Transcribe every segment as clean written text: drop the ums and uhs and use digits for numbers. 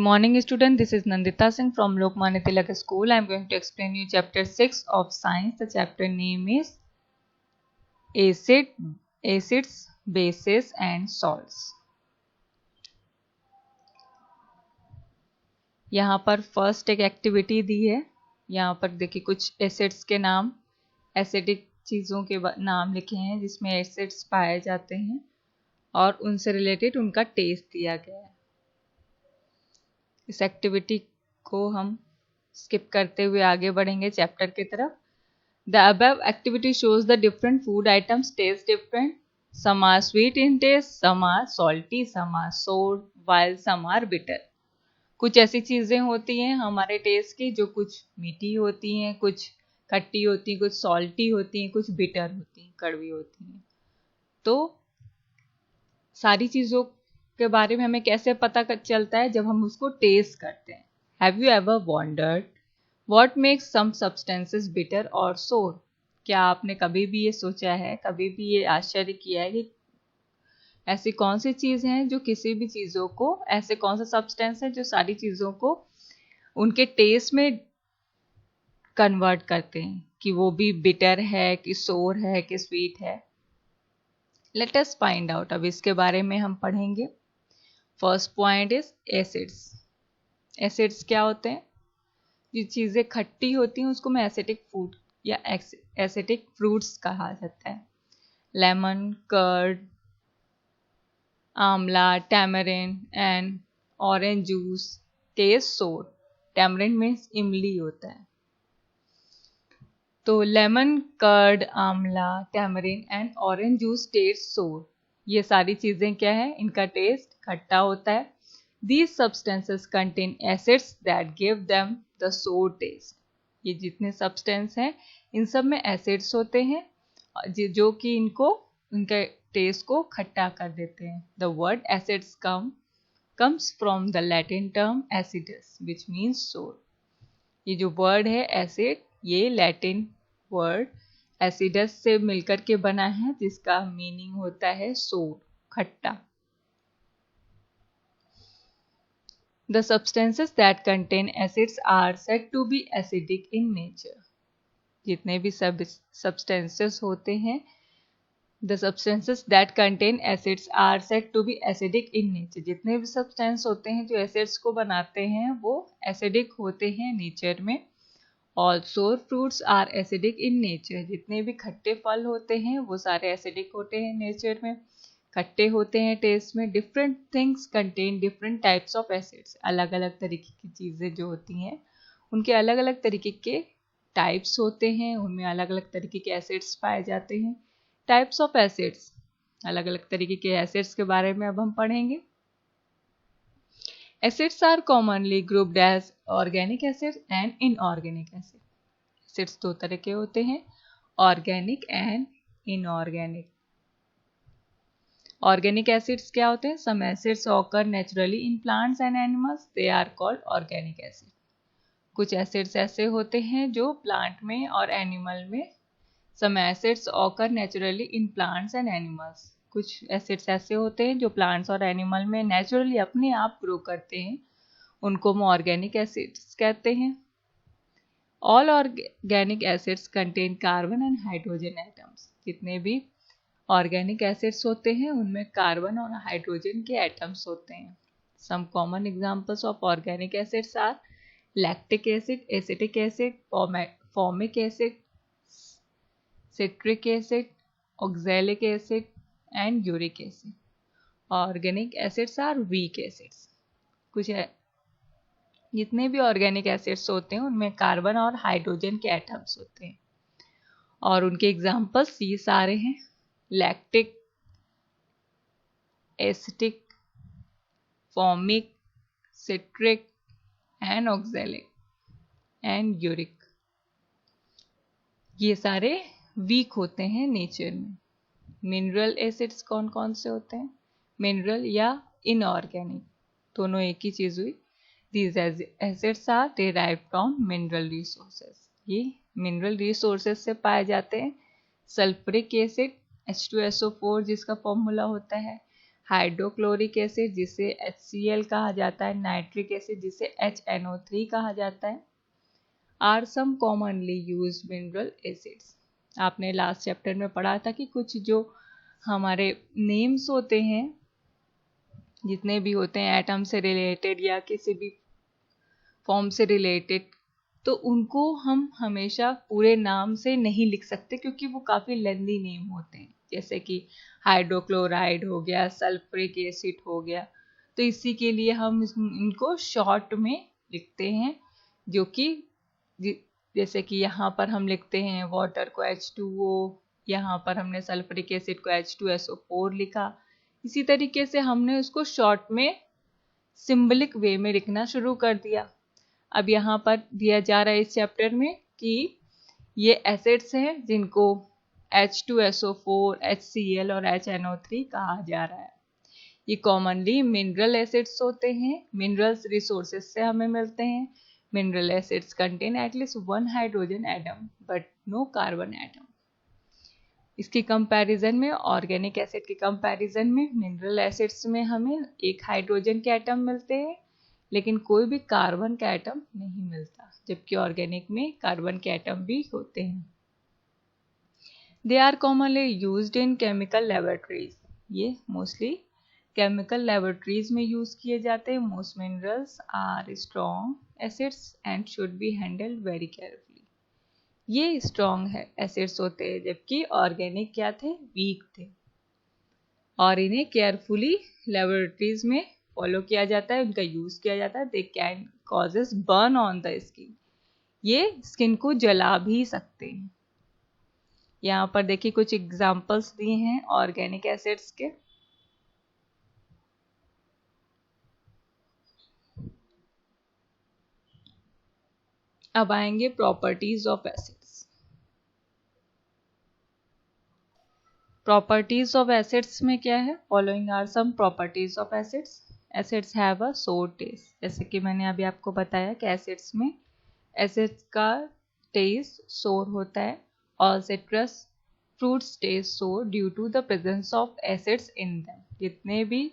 morning student, this is Nandita Singh from Lokmanya Tilak School. I am going to explain you chapter 6 of science. The chapter name is acids, bases and salts. यहाँ पर first एक activity दी है. यहाँ पर देखिए कुछ acids के नाम, एसिडिक चीज़ों के नाम लिखे हैं जिसमें एसिड्स पाए जाते हैं और उनसे रिलेटेड उनका टेस्ट दिया गया है. इस एक्टिविटी को हम स्किप करते हुए आगे बढ़ेंगे चैप्टर की तरफ. The above activity shows the different food items taste different. Some are sweet in taste, some are salty, some are sour, while some are bitter. कुछ ऐसी चीज़ें होती हैं हमारे टेस्ट की जो कुछ मीठी होती हैं, कुछ खट्टी होती हैं, कुछ सॉल्टी होती हैं, कुछ बिटर होती हैं, कड़वी होती हैं. तो सारी चीज़ों के बारे में हमें कैसे पता चलता है? जब हम उसको टेस्ट करते हैं. Have you ever wondered what makes some substances bitter और सोर? क्या आपने कभी भी ये सोचा है, कभी भी ये आश्चर्य किया है कि ऐसी कौन सी चीज़ हैं जो किसी भी चीज़ों को, ऐसे कौन सा सब्सटेंस है जो सारी चीज़ों को उनके टेस्ट में कन्वर्ट करते हैं कि वो भी बिटर है कि सोर है कि स्वीट है? Let us find out. अब इसके बारे में हम पढ़ेंगे. First point is acids. Acids क्या होते हैं? जो चीज़ें खट्टी होती हैं उसको मैं एसिडिक फूड या एसिडिक फ्रूट्स कहा जाता है. Lemon, curd, amla, tamarind and orange juice taste sour. Tamarind means इमली होता है. तो lemon, curd, amla, tamarind and orange juice taste sour. ये सारी चीज़ें क्या है? इनका टेस्ट खट्टा होता है. These substances contain acids that give them the sour taste. ये जितने सब्सटेंस हैं इन सब में एसिड्स होते हैं जो कि इनको, उनके टेस्ट को खट्टा कर देते हैं. The word acids comes from the Latin term acidus which means sour. ये जो वर्ड है एसिड, ये लैटिन वर्ड एसिडस से मिलकर के बना है जिसका मीनिंग होता है सोर, खट्टा. The substances that contain acids are said to be acidic in nature. जितने भी substances होते हैं, the substances that contain acids are said to be acidic in nature. जितने भी substance होते हैं जो acids को बनाते हैं वो acidic होते हैं नेचर में. All sour fruits are acidic in nature. जितने भी खट्टे फल होते हैं वो सारे acidic होते हैं नेचर में, खट्टे होते हैं टेस्ट में. Different things contain different types of acids. अलग अलग तरीके की चीज़ें जो होती हैं उनके अलग अलग तरीके के टाइप्स होते हैं, उनमें अलग अलग तरीके के एसिड्स पाए जाते हैं. टाइप्स ऑफ एसिड्स, अलग अलग तरीके के एसिड्स के बारे में अब हम पढ़ेंगे. Acids are commonly grouped as organic acid and inorganic acid. Acids दो तरह के होते हैं, organic and inorganic. Organic acids क्या होते हैं? Some acids occur naturally in plants and animals, they are called organic acid. कुछ एसिड्स ऐसे होते हैं जो प्लांट में और एनिमल में, some acids occur naturally in plants and animals. कुछ एसिड्स ऐसे होते हैं जो प्लांट्स और एनिमल में नेचुरली अपने आप ग्रो करते हैं, उनको हम ऑर्गेनिक एसिड्स कहते हैं. All organic acids contain carbon and hydrogen atoms. जितने भी ऑर्गेनिक एसिड्स होते हैं उनमें कार्बन और हाइड्रोजन के एटम्स होते हैं. Some common examples of organic acids are lactic acid, acetic acid, formic acid, citric acid, oxalic acid and uric acid. Organic acids are weak acids. कुछ जितने भी ऑर्गेनिक एसिड्स होते हैं उनमें कार्बन और हाइड्रोजन के एटम्स होते हैं और उनके एग्जांपल्स ये सारे हैं: lactic, acetic, formic, citric and oxalic and uric. ये सारे वीक होते हैं नेचर में. मिनरल एसिड्स कौन कौन से होते हैं? मिनरल या इनऑर्गेनिक, दोनों एक ही चीज़ हुई. These acids are derived from mineral resources. ये मिनरल रिसोर्सेज से पाए जाते हैं. सल्फ्रिक एसिड H2SO4 जिसका फॉर्मूला होता है हाइड्रोक्लोरिक एसिड जिसे HCl कहा जाता है, नाइट्रिक एसिड जिसे HNO3 कहा जाता है, are some commonly use mineral acids. आपने लास्ट चैप्टर में पढ़ा था कि कुछ जो हमारे नेम्स होते हैं, जितने भी होते हैं एटम से रिलेटेड या किसी भी फॉर्म से रिलेटेड, तो उनको हम हमेशा पूरे नाम से नहीं लिख सकते क्योंकि वो काफ़ी लेंदी नेम होते हैं। जैसे कि हाइड्रोक्लोराइड हो गया, सल्फ्रिक एसिड हो गया, तो इसी के लिए हम इनको शॉर्ट में लिखते हैं, जो कि जैसे कि यहाँ पर हम लिखते हैं वाटर को H2O, यहाँ पर हमने सल्फ्रिक एसिड को H2SO4 लिखा। इसी तरीके से हमने उसको शॉर्ट में सिंबलिक वे में लिखना शुरू कर दिया। अब यहाँ पर दिया जा रहा है इस चैप्टर में कि ये एसिड्स हैं जिनको H2SO4, HCl और HNO3 कहा जा रहा है। ये कॉमनली मिनरल एसिड्स होते हैं, मिनरल्स रिसोर्सेज से हमें मिलते हैं। Mineral acids contain at least 1 hydrogen atom but no carbon atom. इसकी कंपैरिजन में, ऑर्गेनिक एसिड के कंपैरिजन में, मिनरल एसिड्स में हमें 1 हाइड्रोजन के एटम मिलते हैं लेकिन कोई भी कार्बन का एटम नहीं मिलता, जबकि ऑर्गेनिक में कार्बन के एटम भी होते हैं। They are commonly used in chemical laboratories. ये मोस्टली केमिकल लेबोरेटरीज में यूज किए जाते हैं। Most minerals are strong acids and should be handled very carefully. ये स्ट्रॉन्ग है एसिड्स होते हैं, जबकि ऑर्गेनिक क्या थे, वीक थे, और इन्हें केयरफुली लेबोरेटरीज में फॉलो किया जाता है, उनका यूज किया जाता है। They can causes burn on the skin. ये स्किन को जला भी सकते हैं। यहाँ पर देखिए कुछ एग्जांपल्स दिए हैं ऑर्गेनिक एसिड्स के। अब आएंगे properties of acids. Properties of acids में क्या है, following are some properties of acids. Acids have a sour taste. जैसे कि मैंने अभी आपको बताया कि एसिड्स में एसिड्स का टेस्ट सोर होता है। All citrus fruits taste sour due to the presence of acids in them. जितने भी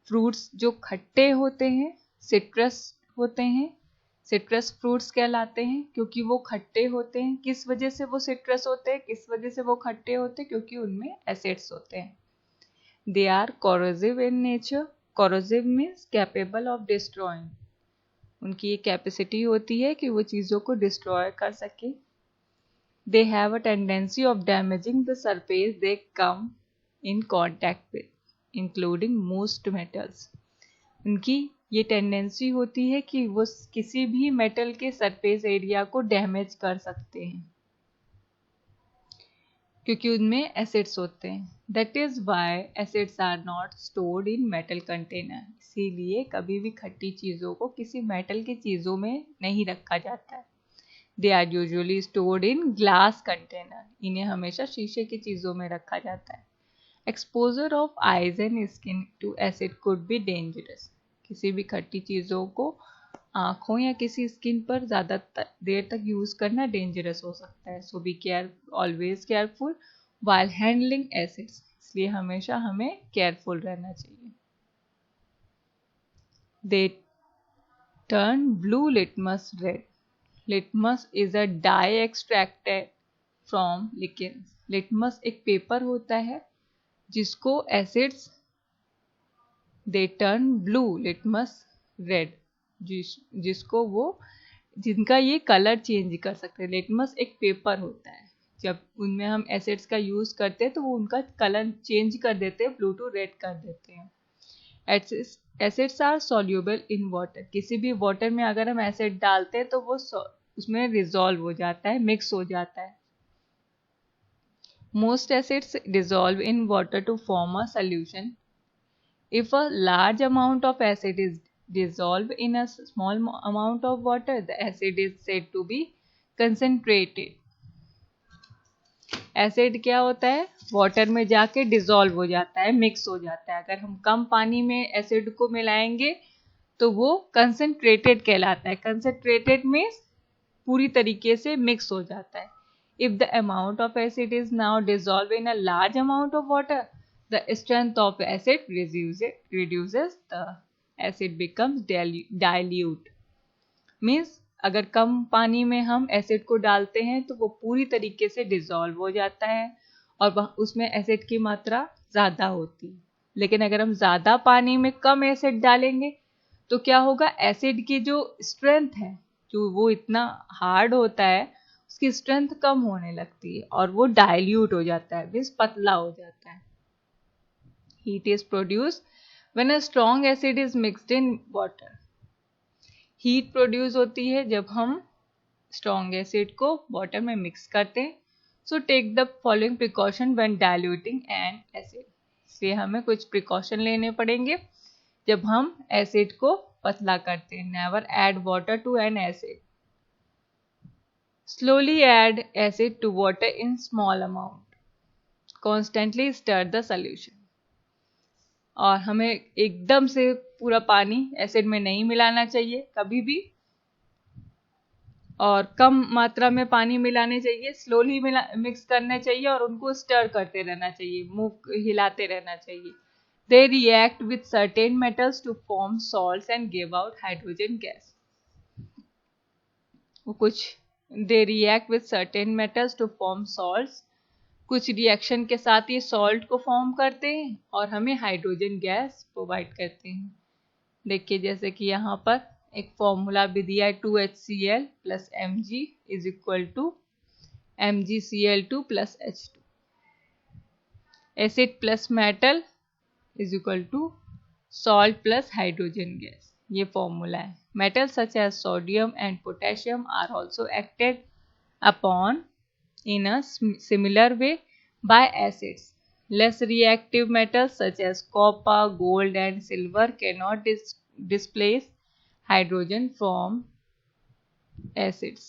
फ्रूट्स जो खट्टे होते हैं सिट्रस होते हैं, सिट्रस फ्रूट्स कहलाते हैं क्योंकि वो खट्टे होते हैं। किस वजह से वो सिट्रस होते हैं, किस वजह से वो खट्टे होते हैं, क्योंकि उनमें एसिड्स होते हैं। They are corrosive in nature. Corrosive means capable of destroying. उनकी ये कैपेसिटी होती है कि वो चीज़ों को डिस्ट्रॉय कर सके। They have a tendency of damaging the surface they come in contact with, including most metals. उनकी ये टेंडेंसी होती है कि वो किसी भी मेटल के सरफेस एरिया को डैमेज कर सकते हैं क्योंकि उनमें एसिड्स होते हैं। That is why acids are not stored in metal container. इसीलिए कभी भी खट्टी चीज़ों को किसी मेटल की चीज़ों में नहीं रखा जाता है। They are usually stored in glass container. इन्हें हमेशा शीशे की चीज़ों में रखा जाता है। Exposure of eyes and skin to acid could be dangerous. किसी भी खट्टी चीज़ों को आँखों या किसी स्किन पर ज़्यादा देर तक यूज़ करना डेंजरस हो सकता है। So be always careful while handling acids. इसलिए हमेशा हमें केयरफुल रहना चाहिए। They turn blue litmus red. Litmus is a dye extracted from lichens. Litmus एक पेपर होता है जिसको acids they turn blue litmus red, जिसको वो जिनका ये कलर चेंज कर सकते हैं। लिटमस एक पेपर होता है, जब उनमें हम एसिड्स का यूज करते हैं तो वो उनका कलर चेंज कर देते हैं, ब्लू टू रेड कर देते हैं। Acids are soluble in water. किसी भी वाटर में अगर हम एसिड डालते हैं तो वो उसमें रिजॉल्व हो जाता है, मिक्स हो जाता है। Most acids dissolve in water to form a solution. If a large amount of acid is dissolved in a small amount of water, the acid is said to be concentrated. Acid क्या होता है, water में जाके dissolve हो जाता है, mix हो जाता है। अगर हम कम पानी में एसिड को मिलाएंगे तो वो कंसनट्रेटेड कहलाता है। कंसनट्रेटेड में पूरी तरीके से मिक्स हो जाता है। If the amount of acid is now dissolve in a large amount of water, the strength of acid reduces, the acid becomes dilute. Means अगर कम पानी में हम एसिड को डालते हैं तो वो पूरी तरीके से डिसॉल्व हो जाता है और उसमें एसिड की मात्रा ज़्यादा होती है। लेकिन अगर हम ज़्यादा पानी में कम एसिड डालेंगे तो क्या होगा, एसिड की जो स्ट्रेंथ है, जो वो इतना हार्ड होता है, उसकी स्ट्रेंथ कम होने लगती है और वो डाइल्यूट हो जाता है, मीन्स पतला हो जाता है। Heat is produced when a strong acid is mixed in water. Heat produce होती है जब हम स्ट्रॉन्ग एसिड को वाटर में मिक्स करते हैं। So take the following precaution when diluting an acid. इसलिए हमें कुछ प्रिकॉशन लेने पड़ेंगे जब हम एसिड को पतला करते हैं। Never add water to an acid. Slowly add acid to water in small amount. Constantly stir the solution. और हमें एकदम से पूरा पानी एसिड में नहीं मिलाना चाहिए कभी भी, और कम मात्रा में पानी मिलाने चाहिए, स्लोली मिक्स करना चाहिए और उनको स्टर करते रहना चाहिए, मूव हिलाते रहना चाहिए। They react with certain metals to form salts and give out hydrogen gas. They react with certain metals to form salts, कुछ रिएक्शन के साथ ये सॉल्ट को फॉर्म करते हैं और हमें हाइड्रोजन गैस प्रोवाइड करते हैं। देखिए जैसे कि यहाँ पर एक फॉर्मूला भी दिया है, 2HCl plus Mg is equal to MgCl2 plus H2। Acid plus metal is equal to salt plus hydrogen gas, ये फॉर्मूला है। Metal such as sodium and potassium are also acted upon in a similar way by acids. Less reactive metals such as copper, gold and silver cannot displace hydrogen from acids.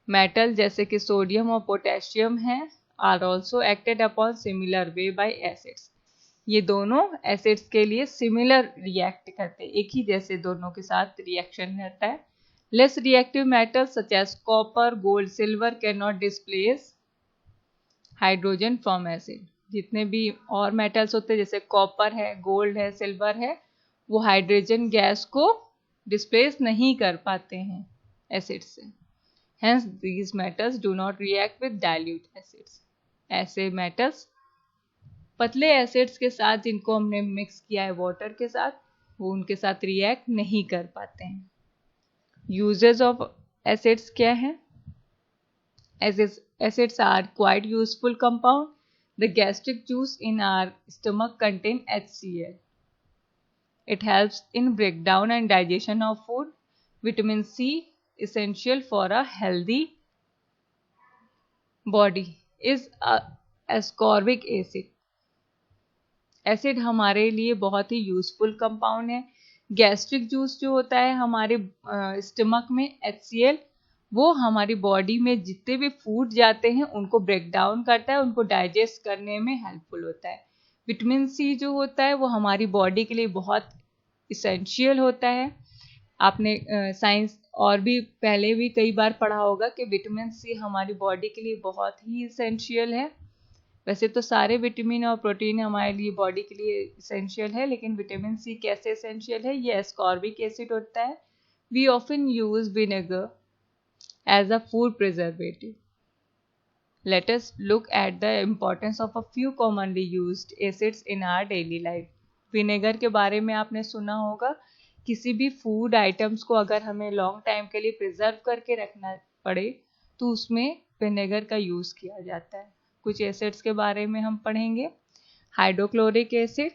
Metal जैसे कि sodium और potassium हैं are also acted upon similar way by acids. ये दोनों acids के लिए similar react करते हैं, एक ही जैसे दोनों के साथ रिएक्शन रहता है। Less reactive metals such as copper, gold, silver cannot displace hydrogen from acid. जितने भी और मेटल्स होते हैं जैसे कॉपर है, गोल्ड है, सिल्वर है, वो हाइड्रोजन गैस को डिस्प्लेस नहीं कर पाते हैं एसिड से। Hence these metals do not react with dilute acids. ऐसे मेटल्स पतले एसिड्स के साथ जिनको हमने मिक्स किया है वाटर के साथ, वो उनके साथ रिएक्ट नहीं कर पाते हैं। यूजेस ऑफ एसिड्स क्या है? Acids are quite useful compound. The gastric juice in our stomach contain HCl. It helps in breakdown and digestion of food. Vitamin C essential for a healthy body is ascorbic acid. Acid हमारे लिए बहुत ही useful compound है। Gastric juice जो होता है हमारे stomach में, HCl, वो हमारी बॉडी में जितने भी फूड जाते हैं उनको ब्रेक डाउन करता है, उनको डाइजेस्ट करने में हेल्पफुल होता है। विटामिन सी जो होता है वो हमारी बॉडी के लिए बहुत इसेंशियल होता है। आपने साइंस और भी पहले भी कई बार पढ़ा होगा कि विटामिन सी हमारी बॉडी के लिए बहुत ही इसेंशियल है। वैसे तो सारे विटामिन और प्रोटीन हमारे लिए बॉडी के लिए इसेंशियल है, लेकिन विटामिन सी कैसे इसेंशियल है? ये एस्कॉर्बिक एसिड होता है। We often use vinegar as a food preservative. Let us look at the importance of a few commonly used acids in our daily life. Vinegar के बारे में आपने सुना होगा। किसी भी फूड आइटम्स को अगर हमें लॉन्ग टाइम के लिए प्रिजर्व करके रखना पड़े तो उसमें विनेगर का यूज किया जाता है। कुछ एसिड्स के बारे में हम पढ़ेंगे। Hydrochloric acid,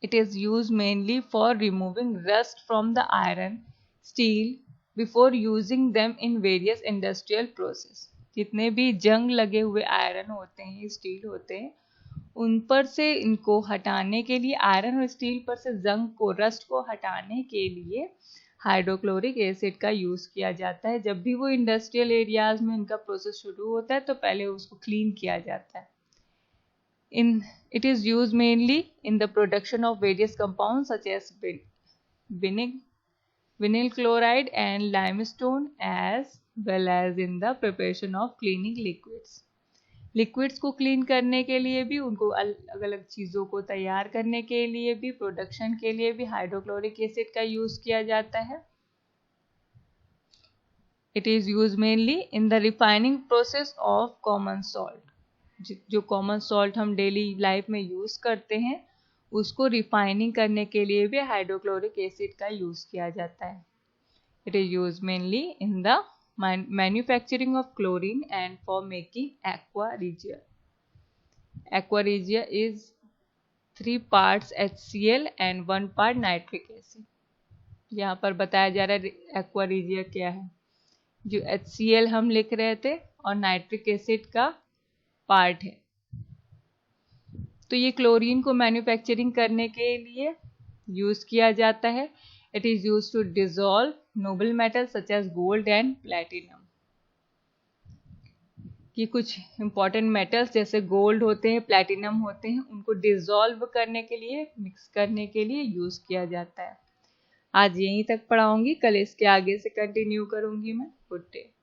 it is used mainly for removing rust from the iron, steel before using them in various industrial process. जितने भी जंग लगे हुए आयरन होते हैं, स्टील होते हैं, उन पर से इनको हटाने के लिए, आयरन और स्टील पर से जंग को, रस्ट को हटाने के लिए हाइड्रोक्लोरिक एसिड का यूज़ किया जाता है। जब भी वो इंडस्ट्रियल एरियाज में इनका प्रोसेस शुरू होता है तो पहले उसको क्लीन किया जाता है। It is use mainly in the production of various compound such as vinyl chloride and limestone, as well as in the preparation of cleaning liquids. Liquids को क्लीन करने के लिए भी, उनको अलग अलग चीज़ों को तैयार करने के लिए भी, प्रोडक्शन के लिए भी हाइड्रोक्लोरिक एसिड का यूज़ किया जाता है। It is use mainly in the refining process of common salt. जो कॉमन सॉल्ट हम डेली लाइफ में यूज़ करते हैं उसको रिफाइनिंग करने के लिए भी हाइड्रोक्लोरिक एसिड का यूज़ किया जाता है। It is use mainly in the manufacturing of chlorine and for making aqua regia. Aqua regia is 3 parts HCl and 1 part nitric acid. यहाँ पर बताया जा रहा है एक्वा रिजिया क्या है। जो HCl हम लिख रहे थे और नाइट्रिक एसिड का पार्ट है। तो ये क्लोरीन को मैन्युफैक्चरिंग करने के लिए यूज किया जाता है। It is use to dissolve noble metal such as gold and platinum. कि कुछ इंपॉर्टेंट मेटल्स जैसे गोल्ड होते हैं, प्लैटिनम होते हैं, उनको डिसॉल्व करने के लिए, मिक्स करने के लिए यूज किया जाता है। आज यहीं तक पढ़ाऊंगी, कल इसके आगे से कंटिन्यू करूंगी मैं। Good day.